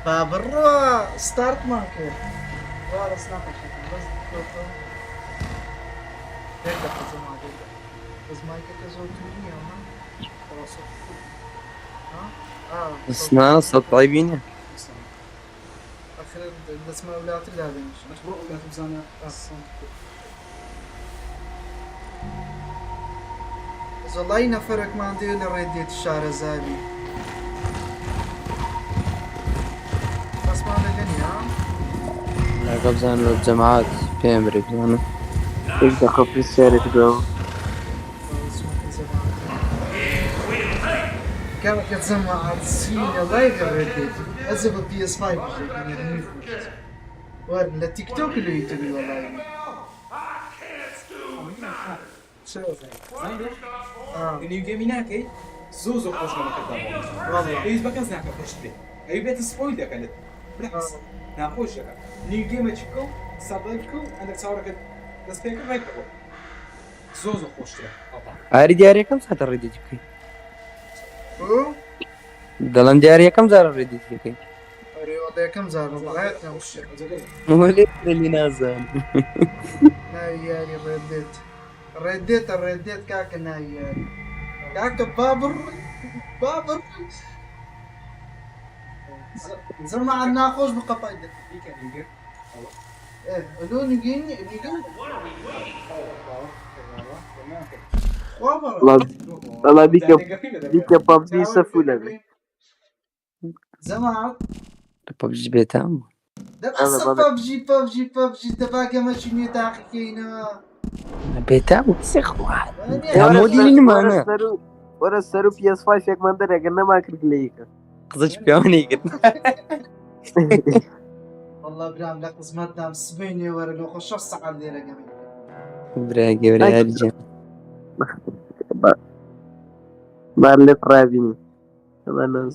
فبالرا ستارت ماركت والله سناقش بس دوتو دقة زمان دقة بس ما كنت زوجيني ها خلاص ها بس أنا صوت طيبين اخر اسمه ولايات اللي هذا مش ولايات بزانا بس والله نفرك ما عندي الا رديت الشارع زابي بس ما لقني ها لا قبزان الجماعات في أمريكا أنا يبدأ خفي السيارة تقوم. كان كتسمع على السين الله يغرقك ازب بي اس 5 ولا تيك توك اللي يتبي والله New game هناك زوزو خوش ما كتابه والله ايش بكز ناك خوش به اي بيت سبويل كانت بالعكس ناخوش نيو جيم تشكو صدقكو عندك صورك بس فيك هيك زوزو خوش عاري دياري كم ساعة الرديت كي هو دلان دياري كم زار الرديت كي رياضة كم زار رأيتنا وش مولي اللي نازل ناياري رديت كاك ناياري كاك بابر زرما عنا خوش بقبايدة ايه لون يجيني والله ديك بابجي سفولة. زمان ببجي بيتام بس ببجي تباقى ماشي تاخي كينا بيتام سيخ واحد يعني موديلين معنا ورا السرو بي اس 5 يك مندر يقنا ما كرك ليك. قصدش بيوني قلت والله برام لك زمتنا مسبيني ورا لو خش الصعب دي رقمي براقي رجال بالي فرابيني انا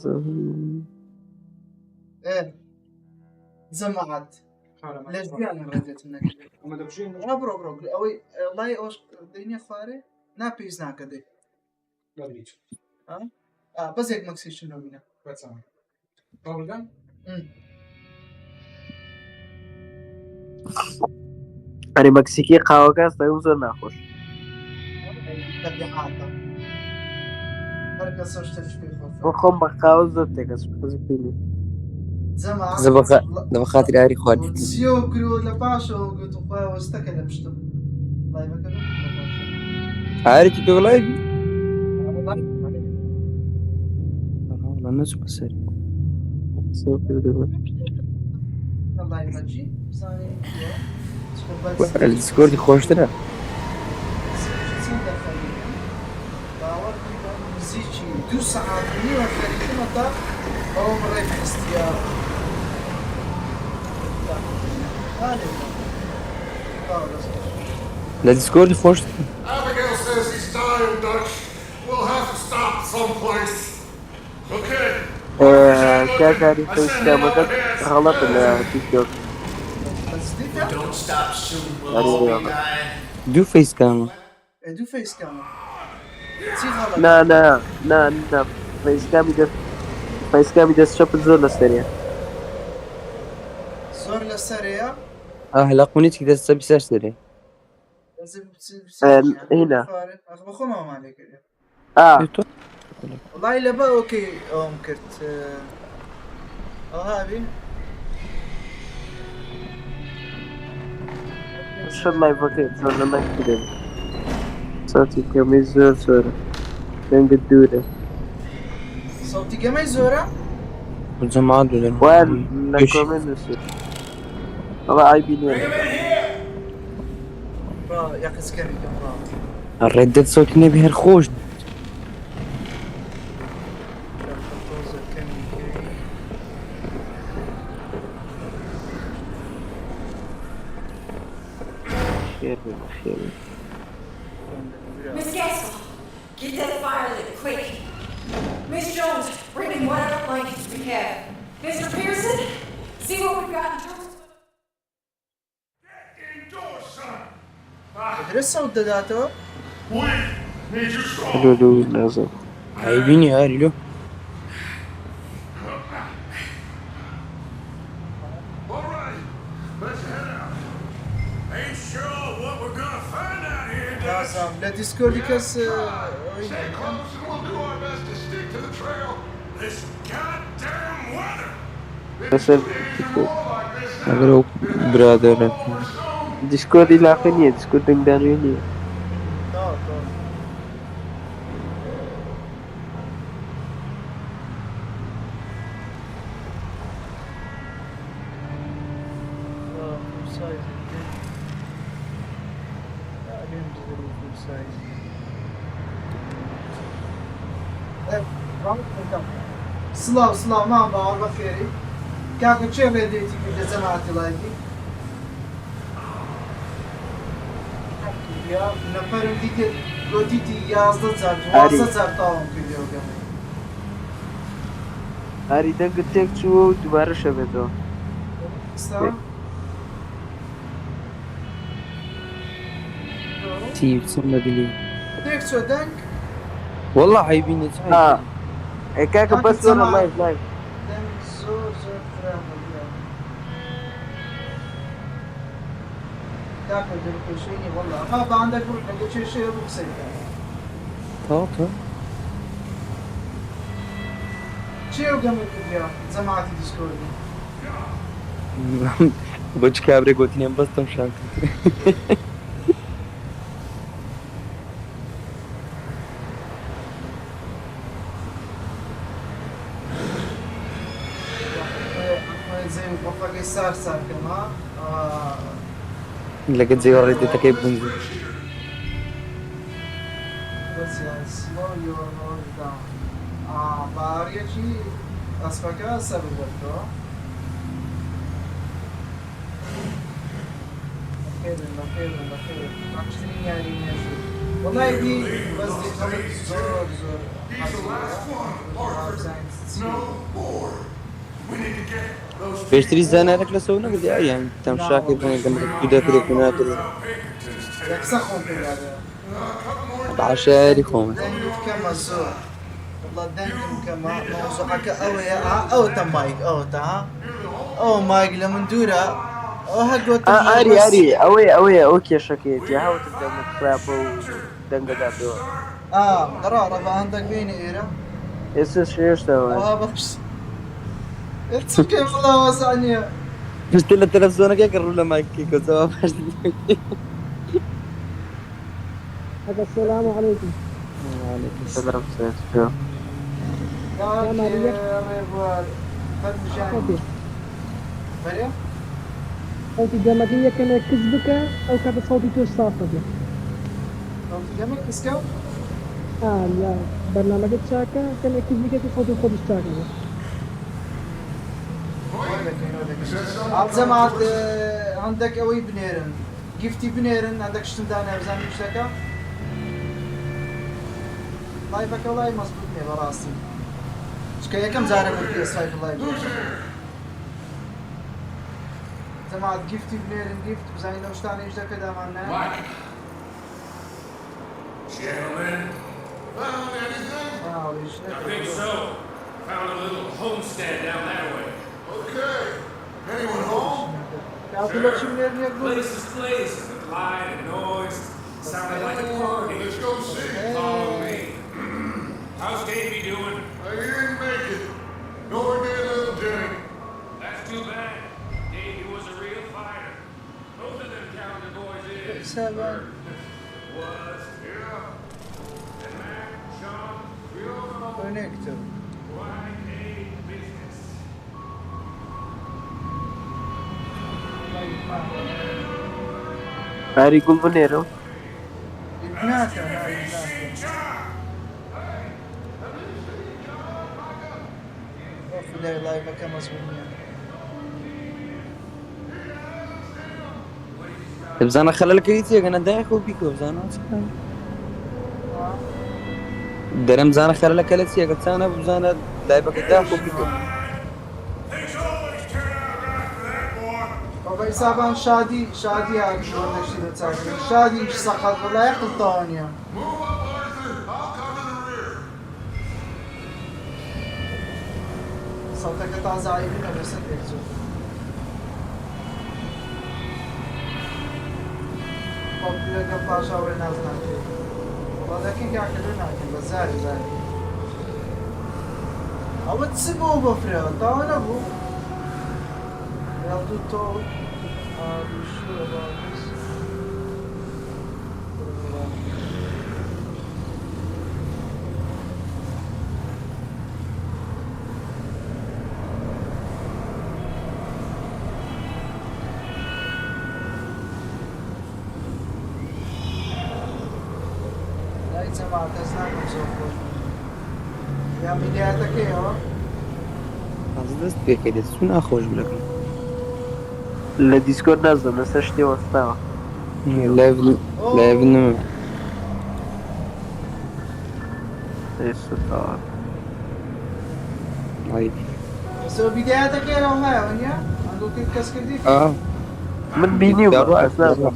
ايه زمعت ليش بيان رديت منك اما دبشين برو اوي والله اوش الدنيا خاري نا بيز نا كدي لا بريتش بس هيك ماكسي شنو بينا بس انا بابل جان أنا مكسيكي قهوة استيوم ناخوش. تبعاتها هركز اشتري في خوف وخم بقهوة زرتك بس فيني. زمان زبخاتي عاري خوالي سيوكرو لباشو قلت اخويا واستكل بشتم الله يبارك عاري تيجي لايف والله الناس بسري الله يبارك ثاني الديسكورد خوش ترى دو ساعات نيوة خليكي متى أو مرة في الاستيار الديسكورد خوش Abigail says he's dying, Dutch. We'll have to stop someplace. Okay. كاتاري في السامة غلط التيك توك. Don't stop shooting. We'll all be dying. دو فيس كامل دو فيس كامل نا فايس كامي دست شوب الزور لستريا. زور للسريع هلا قونيتك دست بسرسري هنا بخو ما عليك والله إلا بقى أوكي ممكن هذه شو الله يفكر زور لما كده صوتي كمي زور صورة كان قدورة صوتي كمان زورة والجماعات وين نكمل نسير والله عايبين وين يا أخي سكري الردد صوتي نبي هالخوش خير Miss Gaskell, get that fire lit, quick. Miss Jones, bring in whatever blankets we have. Mr. Pearson, see what we've got in terms of... Get indoors, son. درس صوت داتو We need you strong. حلو لازم عايبين يا هاري له نظام لا ديسكوردي كاس Stay close and we'll do our best to stick to the trail. This goddamn weather. بس More like this now. أقرب برادر ديسكورد علاقة نية ديسكورد دنگدانوي نية سلااو مام باوەڕ بە فێری کاکە چێ ڕێدێتی کردە جەماعەتی لایکی نەفەرم دیکە گۆتیتی 11 جار 12 جار تاوام کردێوەگەم هەری دەنگت تێک چووە و دووبارە شەبێتەوە تي بسم بلي تێک چۆ دەنگ والله عيبيني ها ئەی کاکە بەس وەرە لایف لایف دەنگ زۆر خراپە کاکە دەرکێشەی وەڵا ئەما بەندە گوڵ لەگە چێشەیە بوو قسەیکە طاقة چێوگەمە کردیا جەماعەتی دیسکۆردی بوش كابري قوتني بستم شاكر زي وقفك سار كما لقيت زي وريتي تكيب بنزل بس يعني slow your nose down باریەکی ئەسپەکە سەر بگەڕێتەوە بەخێرن باشترین یاری مێژوو وەڵای دی بەس دیخەڵک زۆر He's the last one, Arthur. No more. We need to get those بيشتري زانارك لسونا قد يعني تم شاكر بين كم تبدا كده كنات Pinkertons test. یەکسە خۆم پێدادە A couple more بعشاري خومة دەنگت کەمە زۆر وڵا دەنگم کەمە مۆزوعەکە ئەوەیە ئەوتە مایک ئەوتە ئەو مایک لە من دوورە ئەو هەگوتە ئاری ئەوەیە ئەو کێشەکەیەتی هاوتت دەنگت خراپە و دەنگەداتەوە دەڕا ڕەبە هەندێک بینی ئێرە ئێستا شێشتەوە بەخش چکەی وڵاوە سانیە مش تلا تلفزيونك يا كرر لما كيك وسوا باش السلام عليكم. وعليكم سلام سلام ڕێبوار فەرمشانی بەرێ صوتي جماعية كان كذبك أو كان صوتي توش صافة بيه. گەمە کسکە لا برنامج الشاكا كان كذبك صوتي خود الشاكا. عەبزەمات هەندێک ئەوەی بنێرن گیفتی بنێرن هەندێک شتم دانێ بزانین شتەکە لایڤەکە وڵای مەزبوط نییە بەڕاستی چکە یەکەم جارە بە PS5 لایڤ جەماعەت گیفتی بنێرن گیفت بزانین ئەو شتانەی شتەکە دامان نایە Mike. Gentlemen. Found anything? I think so. Found a little homestead down that way. Okay. Anyone home? کاتە چی بنێرن یەک بوو Place is place, with light and noise. Sounded like a party. Let's go see. Follow me. How's Davey doing? He didn't make it. Nor did little Jenny. That's too bad. Davey was a real fighter. Both of them calendar boys is. سەبەر Was. Yeah. And Mac, Sean, real کۆنێکتر quite a business. ئاری گوڵ بنێرە ناکە خدای لایڤەکە مەزبوط نییە بزانا خلال كيتي انا داخل بيكو بزانا درم زانا خلال كلتي قلت انا بزانا لايبك داخل بيكو Things always turn out right for that boy. بابا حسابان شادی هاکشی دەچاکرێت شادیش سەقەت وەڵای قڵتەوانیە Move up, Arthur. I'll cover the rear. سەڵتەکە تازایی بینە بەسەر تێکچوو لەگەڵ پاشاوەی ناز ناکرێت وڵاتەکەی کاکردن ناکەن بە زاری زاری ئەوە چ بۆ بەفرێەوە تاوە نەبوو دوو تۆ جەماعەت کەس ناکەم زۆر خۆش یا میدیاتەکەیەوە ئەس دەست پێکەی دێت چون ناخۆش بلەکەم لە دیسکۆرد نازدەم لەسەر شتێ وەستاوە لایڤ نمە ئێستا تاوە سۆ میدیاتەکەیەوە هەیەوە نیە ئەندووکەی کەس کردی من بینی و دەڕۆ ئەس نازم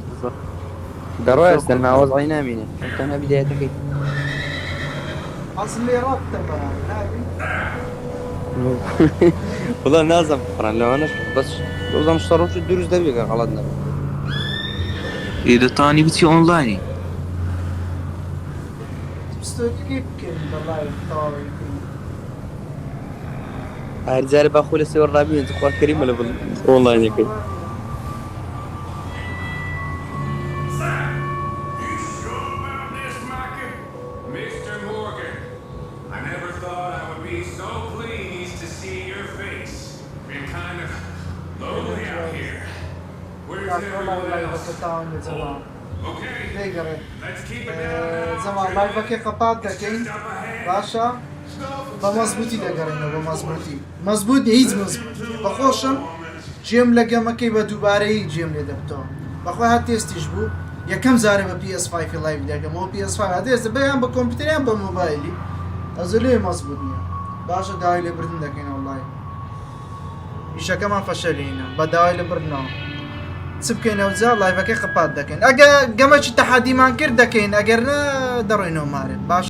دەڕۆ ئێستا ناوەزڵی نامینێ تەنها بیدایەتەکەی ئەسڵ لێ ڕابتە بە نابی وڵا نازم بڕان لەوانش بەس دۆزم شتەڕۆژ دروست دەبێگە غەڵەت نەبێ دەتانی بچی ئۆنلاینی ستۆکەکەی بکەین بەڵای تاوەی هەرجارە باخۆ لە سێوە ڕابێن خوا کەریمە لە ئۆنلاینەکەی You sure about this, Micah? Mr. Morgan, I never thought I would be so pleased to see your face. Been kind of lonely out here. Where's everyone else? کاکەڵای تاوان لە جەماعەت Okay, دەیگەڕێت let's keep it down now. زەمان لایڤەکەی قەپات دەکەین باشە بە مەزبوطی دەگەڕێنەوە بە مەزبوطی مەزبوط هیچ مەزبوط بەخۆشم جێم لە گەمەکەی بە دووبارەی جێم لێ دەبتەوە بەخۆی هات تێستیش بوو یەکەم زارە بە PS5 لایڤ دەکەمەوە PS5 هاتێستە بەیان بە کۆمپیوتەریان بە مۆبایلی ئەزە لێ مەزبوط نییە باشە داوای لێبردن دەکەین وڵای ئیشەکەمان فەشەلینە بە داوای لێبردنەوە چ بکەینەوە جا لایڤەکەی قەپات دەکەین ئەگە گەمەکی تەحادیمان کرد دەکەین ئەگەر نە دەڕۆینەوە مارێت باش